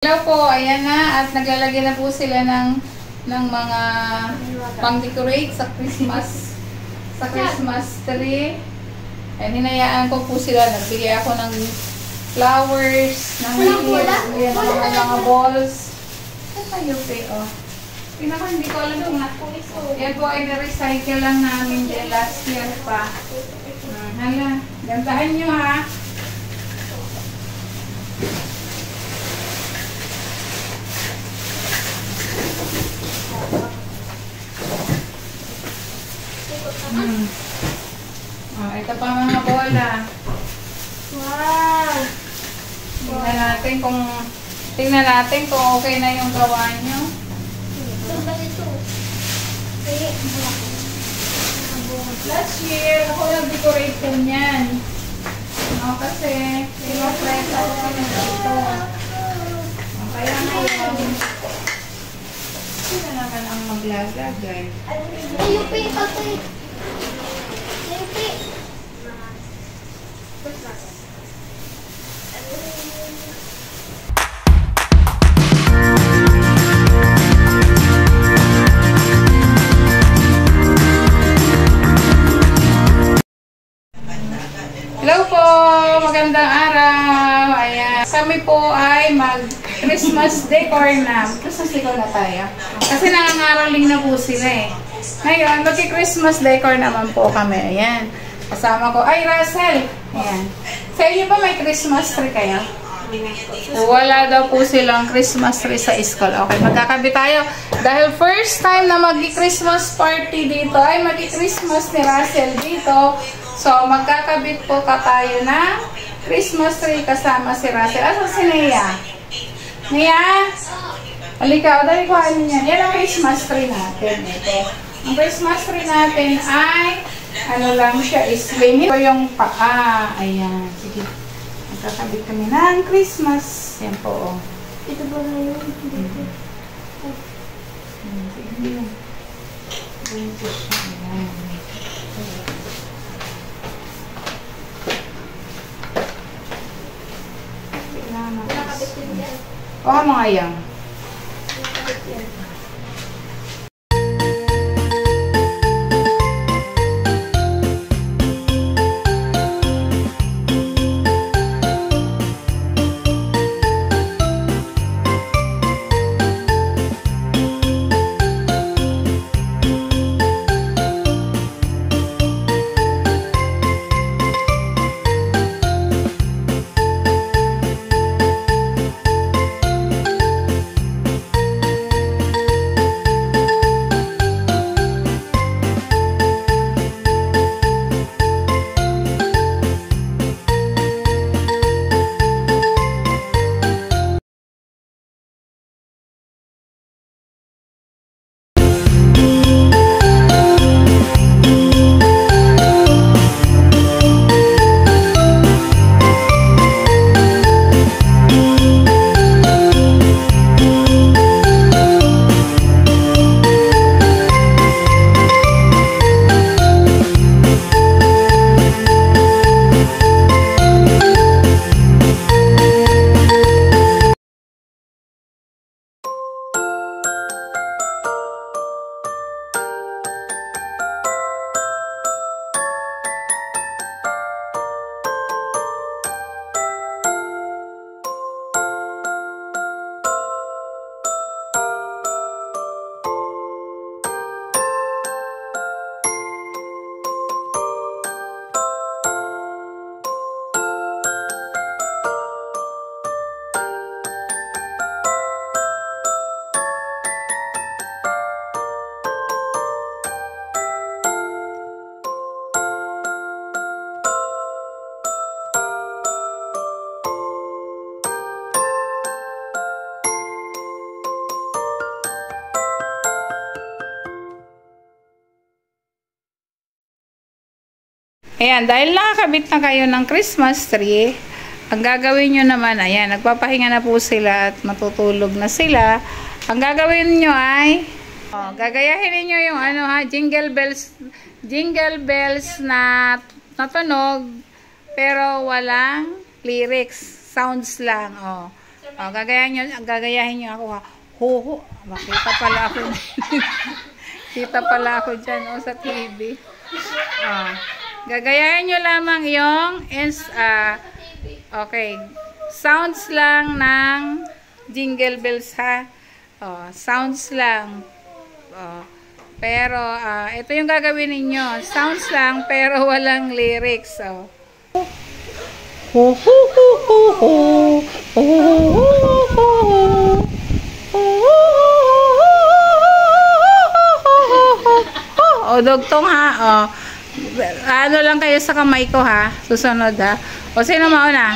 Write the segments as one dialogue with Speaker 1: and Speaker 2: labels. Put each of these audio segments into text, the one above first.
Speaker 1: Hello po, ayan na at naglalagay na po sila ng mga pang-decorate sa Christmas tree. Ayan, hinayaan ko po sila. Nagbigay ako ng flowers, ng mga balls. Ito tayo po, hindi ko alam kung yan po ay na-recycle lang namin din last year pa. Hala, gantahan nyo ha. Ito pa mga bola.
Speaker 2: Wow!
Speaker 1: Tingnan natin kung okay na yung gawa nyo. Last year, ako nag-decorate po niyan. Kasi pinopress ako dito. Kaya ngayon, sino naman ang maglalagay?
Speaker 2: Ayupi, pagkay. Ayupi.
Speaker 1: Hello po! Magandang araw! Ayan. Kami po ay mag-Christmas decor na. Christmas decor na tayo. Kasi nangangaraling na po sila eh. Ngayon, mag-Christmas decor naman po kami. Ayan. Kasama ko. Ay, Russell! Ayan. Sa inyo ba may Christmas tree kayo? Wala daw po silang Christmas tree sa school. Okay, magkakabit tayo. Dahil first time na mag-Christmas party dito, ay mag-Christmas ni Russell dito. So, magkakabit po tayo na Christmas tree kasama si Russell. Asa si Nia? Nia? Halika, o dali ko ano yan. Yan ang Christmas tree natin. Ito. Ang Christmas tree natin ay, ano lang siya, slim. Ito yung paa. Ayan. Sige. Magkakabit kami ng Christmas. Yan po.
Speaker 2: Ito ba na yun? Dito.
Speaker 1: Sige. Dito siya. Ayan.
Speaker 2: Nakakabit din yan.
Speaker 1: Oo, mga yan.
Speaker 2: Nakakabit yan.
Speaker 1: Ayan, dahil nakakabit na kayo ng Christmas tree, ang gagawin nyo naman, ayan, nagpapahinga na po sila at matutulog na sila. Ang gagawin nyo ay, gagayahin niyo yung ano ha, jingle bells na tunog, pero walang lyrics, sounds lang, Oh, gagayahin nyo ako ha. Ho. Makita pala ako. Kita pala ako dyan sa TV. Oh. Gagayahin nyo lamang yung okay. Sounds lang ng Jingle Bells ha. Oh, sounds lang. Oh. Pero ito yung gagawin ninyo. Sounds lang pero walang lyrics. Oh. Ho ho ho ho ho. Ho ho ho ho. O dugtong ha. O. Ano lang kayo sa kamay ko ha. Susunod ha. O sino mauna?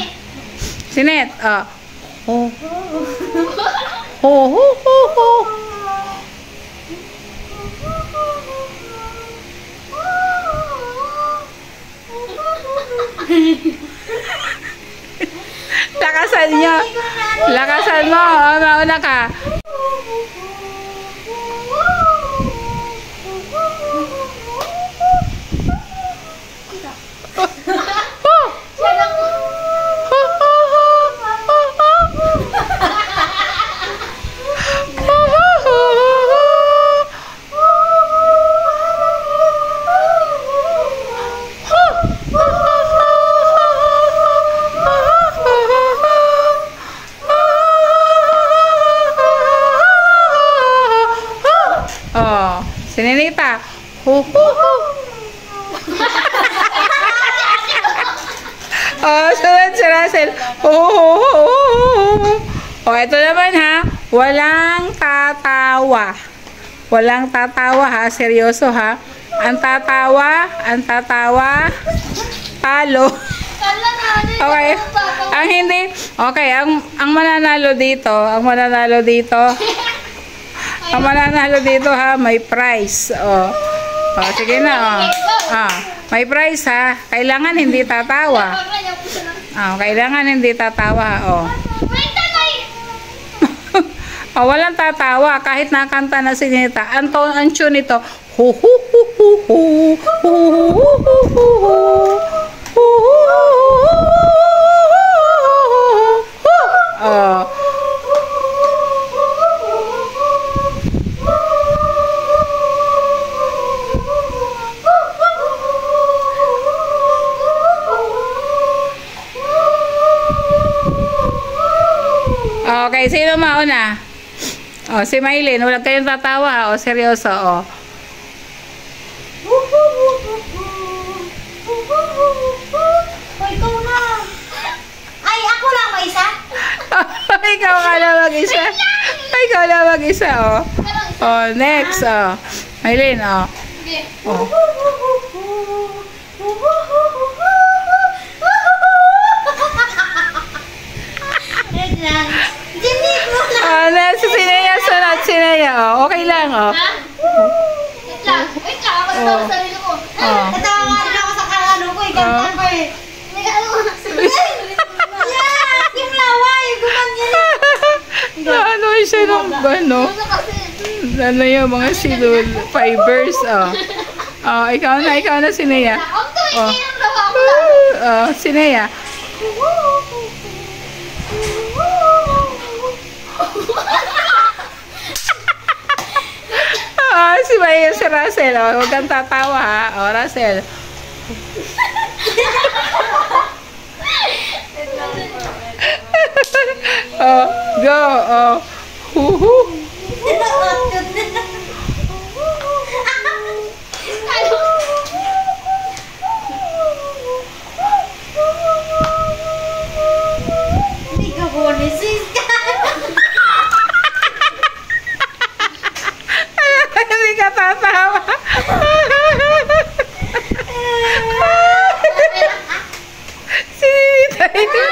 Speaker 1: Sinet. O. Ho ho ho ho ho. Lakasan nyo. Lakasan mo. O, mauna ka. Sininita. Ho ho ho. Oh, sunod si Russell. Ho ho ho. Oh, ito naman ha. Walang tatawa. Walang tatawa ha. Seryoso ha. Ang tatawa, talo. Okay. Ang hindi. Okay, ang mananalo dito, ang mananalo dito ha, may prize. Oh. Oh, sige na oh. Ah, may prize ha. Kailangan hindi tatawa. Oh, kailangan hindi tatawa oh. Oh, walang tatawa kahit nakanta na si Nita. Ang tune nito, hu hu hu hu hu hu hu hu hu. Oh. Okay, sino mauna? Oh, si Maylin, wala kayong tatawa. O, seryoso, o.
Speaker 2: Ikaw na. Ay, ako lang mag-isa?
Speaker 1: Ikaw ka lang mag-isa. Ikaw lang mag-isa, o. O, next, o. Maylin, o. O. Next, Sinea, sunod, Sinea, o. Okay lang, o.
Speaker 2: Wait lang, ako sa sarili ko. Natawa nga rin ako sa kalano ko, ikanta ko eh. Nag-ano ko na sarili. Yes! Yung laway, gumanyan.
Speaker 1: Ano siya ng ano? Ano yung mga silul fibers, oh. Oh, ikaw na, Sinea. Oh, Sinea. Oh, si Russell, oh. Huwag kang tatawa, ha. Oh, Russell. Oh, go, oh. Huhu.
Speaker 2: Hindi ka bonuses ka.
Speaker 1: Hindi ka tatawa. Sinita ito.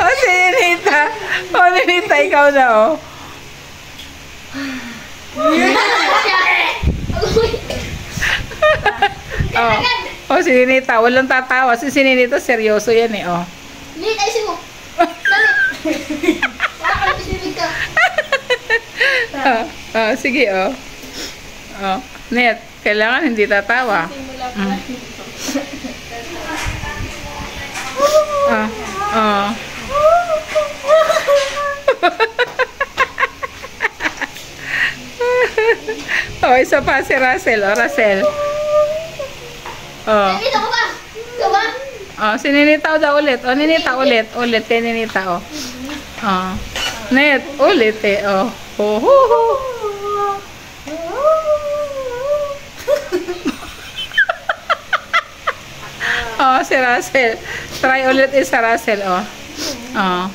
Speaker 1: Oh, Sinita. Oh, Sinita, ikaw na, oh. Oh, oh, si Ninita, walang tatawa. Si Ninita, seryoso yan eh, oh.
Speaker 2: Lit, ayusin mo. Dali. Nakakalipisibig ka.
Speaker 1: Oh, sige, oh. Oh, Net, kailangan hindi tatawa. isa pa si Russell. Oh, Russell. Oh.
Speaker 2: Ninita ko ba? Ikaw ba?
Speaker 1: Oh, si Ninita daw ulit. Oh, Ninita ulit. Ulit kay Ninita, oh. Oh. Net, ulit eh. Oh. Oh, ho, ho. Oh, si Russell. Try ulit isa Russell, oh. Oh.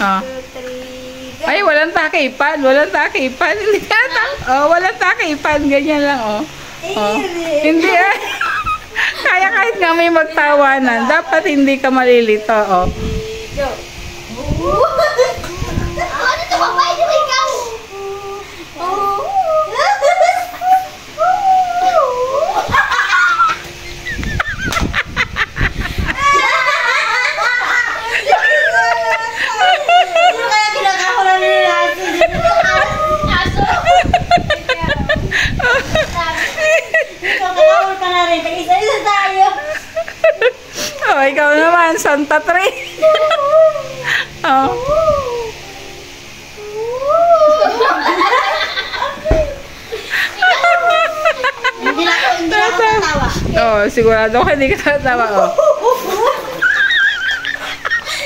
Speaker 1: Oh. Ay, walang takipan. Walang takipan. Hindi ka oh, walang takipan. Ganyan lang, oh. Oh. Hindi eh. Kaya kahit nga may magtawanan, dapat hindi ka malilito, oh.
Speaker 2: Ano ito ba? Pwede mo ikaw? Kaya kinakakulan nila aso. Kakawal ka na rin. Isa-isa tayo.
Speaker 1: Oh, ikaw naman, Santa Tre. Oh.
Speaker 2: Hindi na ako tatawa.
Speaker 1: Oh, sigurado ka hindi ka tatawa, oh.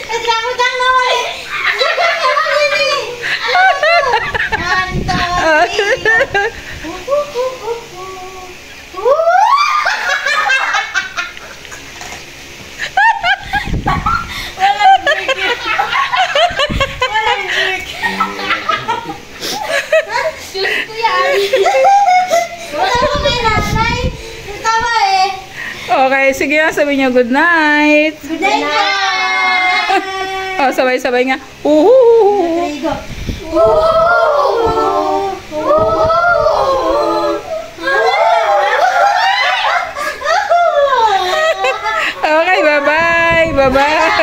Speaker 2: Nagkakot lang naman eh.
Speaker 1: Okay, sige na, sabihin niyo good night.
Speaker 2: Good night!
Speaker 1: Oh, sabay-sabay nga. Okay, bye-bye. Bye-bye.